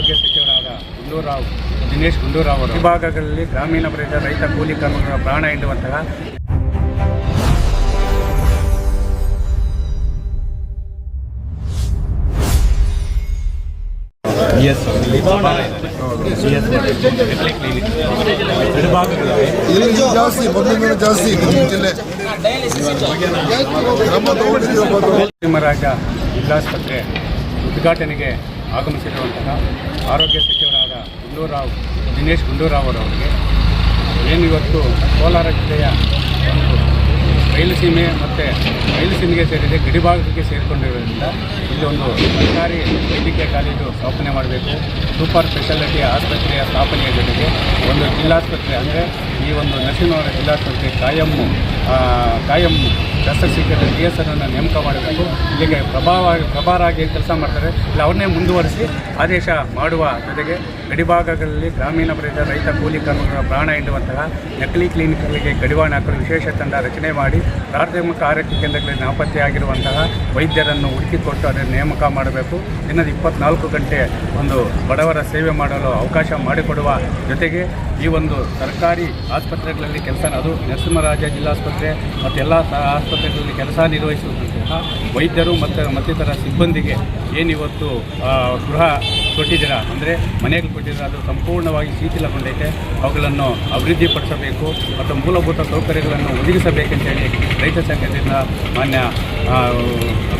ಆರೋಗ್ಯ ಸಚಿವರಾದ ದಿನೇಶ್ ಗುಂಡೂರಾವ್ ಅವರು ವಿಭಾಗಗಳಲ್ಲಿ ಗ್ರಾಮೀಣ ಪ್ರದೇಶದ ರೈತ ಕೂಲಿ ಕಾರ್ಮಿಕರ ಪ್ರಾಣ ಹಿಂಡುವಂತಹ ಜಾಸ್ತಿ ನರಸಿಂಹರಾಜ ಜಿಲ್ಲಾಸ್ಪತ್ರೆ ಉದ್ಘಾಟನೆಗೆ ಆಗಮಿಸಿರುವಂತಹ ಆರೋಗ್ಯ ಸಚಿವರಾದ ದಿನೇಶ್ ಗುಂಡೂರಾವ್ ಅವರಿಗೆ ಏನು ಇವತ್ತು ಕೋಲಾರ ಜಿಲ್ಲೆಯ ಒಂದು ಬಯಲುಸೀಮೆ ಮತ್ತು ಬಯಲುಸೀಮೆಗೆ ಸೇರಿದೆ ಗಡಿಭಾಗಕ್ಕೆ ಸೇರಿಕೊಂಡಿರೋದ್ರಿಂದ ಇಲ್ಲಿ ಒಂದು ಸರ್ಕಾರಿ ವೈದ್ಯಕೀಯ ಕಾಲೇಜು ಸ್ಥಾಪನೆ ಮಾಡಬೇಕು. ಸೂಪರ್ ಸ್ಪೆಷಾಲಿಟಿ ಆಸ್ಪತ್ರೆಯ ಸ್ಥಾಪನೆಯ ಜೊತೆಗೆ ಒಂದು ಜಿಲ್ಲಾಸ್ಪತ್ರೆ ಅಂದರೆ ಈ ಒಂದು ನರಸಿಂಹರಾಜ ಜಿಲ್ಲಾಸ್ಪತ್ರೆ ಕಾಯಂ ಶಸ್ತ್ರಚಿಕಿತ್ಸೆ DSರನ್ನು ನೇಮಕ ಮಾಡಬೇಕು. ಇಲ್ಲಿಗೆ ಪ್ರಭಾರಾಗಿ ಕೆಲಸ ಮಾಡ್ತಾರೆ, ಇಲ್ಲ ಅವ್ರನ್ನೇ ಮುಂದುವರಿಸಿ ಆದೇಶ ಮಾಡುವ ಜೊತೆಗೆ ಗಡಿಭಾಗಗಳಲ್ಲಿ ಗ್ರಾಮೀಣ ಪ್ರದೇಶದ ರೈತ ಕೂಲಿ ಕಾರ್ಮಿಕರ ಪ್ರಾಣ ಹಿಂಡುವಂತಹ ನಕಲಿ ಕ್ಲಿನಿಕ್ಗಳಿಗೆ ಕಡಿವಾಣ ಹಾಕಲು ವಿಶೇಷ ತಂಡ ರಚನೆ ಮಾಡಿ ಪ್ರಾಥಮಿಕ ಆರೋಗ್ಯ ಕೇಂದ್ರಗಳಲ್ಲಿ ನಾಪತ್ತೆಯಾಗಿರುವಂತಹ ವೈದ್ಯರನ್ನು ಹುಡುಕಿಕೊಟ್ಟು ಅದನ್ನು ನೇಮಕ ಮಾಡಬೇಕು. ದಿನದ 24 ಗಂಟೆ ಒಂದು ಬಡವರ ಸೇವೆ ಮಾಡಲು ಅವಕಾಶ ಮಾಡಿಕೊಡುವ ಜೊತೆಗೆ ಈ ಒಂದು ಸರ್ಕಾರಿ ಆಸ್ಪತ್ರೆಗಳಲ್ಲಿ ಕೆಲಸ, ಅದು ನರಸಿಂಹರಾಜ ಜಿಲ್ಲಾಸ್ಪತ್ರೆ ಮತ್ತೆಲ್ಲ ಆಸ್ಪತ್ರೆಗಳಲ್ಲಿ ಕೆಲಸ ನಿರ್ವಹಿಸುವಂತಹ ವೈದ್ಯರು ಮತ್ತು ಮತ್ತಿತರ ಸಿಬ್ಬಂದಿಗೆ ಏನಿವತ್ತು ಗೃಹ ಕೊಟ್ಟಿದ್ದೀರಾ ಅಂದರೆ ಮನೆಗಳು ಕೊಟ್ಟಿದ್ದೀರಾ, ಅದು ಸಂಪೂರ್ಣವಾಗಿ ಶಿಥಿಲಗೊಂಡೈತೆ. ಅವುಗಳನ್ನು ಅಭಿವೃದ್ಧಿಪಡಿಸಬೇಕು ಮತ್ತು ಮೂಲಭೂತ ಸೌಕರ್ಯಗಳನ್ನು ಒದಗಿಸಬೇಕೆಂತೇಳಿ ರೈತ ಸಂಘದಿಂದ ಮಾನ್ಯ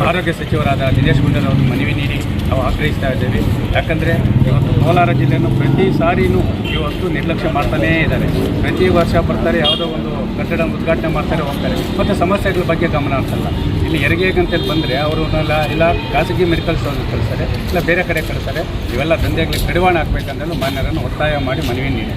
ಆರೋಗ್ಯ ಸಚಿವರಾದ ದಿನೇಶ್ ಗುಂಡೂರಾವ್ ಅವರು ಮನವಿ ನೀಡಿ ನಾವು ಆಗ್ರಹಿಸ್ತಾ ಇದ್ದೇವೆ. ಯಾಕಂದರೆ ಇವತ್ತು ಕೋಲಾರ ಜಿಲ್ಲೆಯನ್ನು ಪ್ರತಿ ಸಾರಿನೂ ಇವತ್ತು ನಿರ್ಲಕ್ಷ್ಯ ಮಾಡ್ತಾನೇ ಇದ್ದಾರೆ. ಪ್ರತಿ ವರ್ಷ ಬರ್ತಾರೆ, ಯಾವುದೋ ಒಂದು ಕಟ್ಟಡ ಉದ್ಘಾಟನೆ ಮಾಡ್ತಾರೆ, ಹೋಗ್ತಾರೆ, ಮತ್ತು ಸಮಸ್ಯೆಗಳ ಬಗ್ಗೆ ಗಮನ ಹರಿಸಲ್ಲ. ಇಲ್ಲಿ ಹೆರಿಗೆಗಂತೇಳಿ ಬಂದರೆ ಅವರು ಇಲ್ಲ ಖಾಸಗಿ ಮೆಡಿಕಲ್ ಸ್ಟೋರ್ಗೆ ಕಳಿಸ್ತಾರೆ, ಇಲ್ಲ ಬೇರೆ ಕಡೆ ಕಳಿಸ್ತಾರೆ. ಇವೆಲ್ಲ ದಂಧೆಗಳಿಗೆ ಕಡಿವಾಣ ಹಾಕಬೇಕಂತೇಳಿ ಮಾನ್ಯರನ್ನು ಒತ್ತಾಯ ಮಾಡಿ ಮನವಿ ನೀಡಿ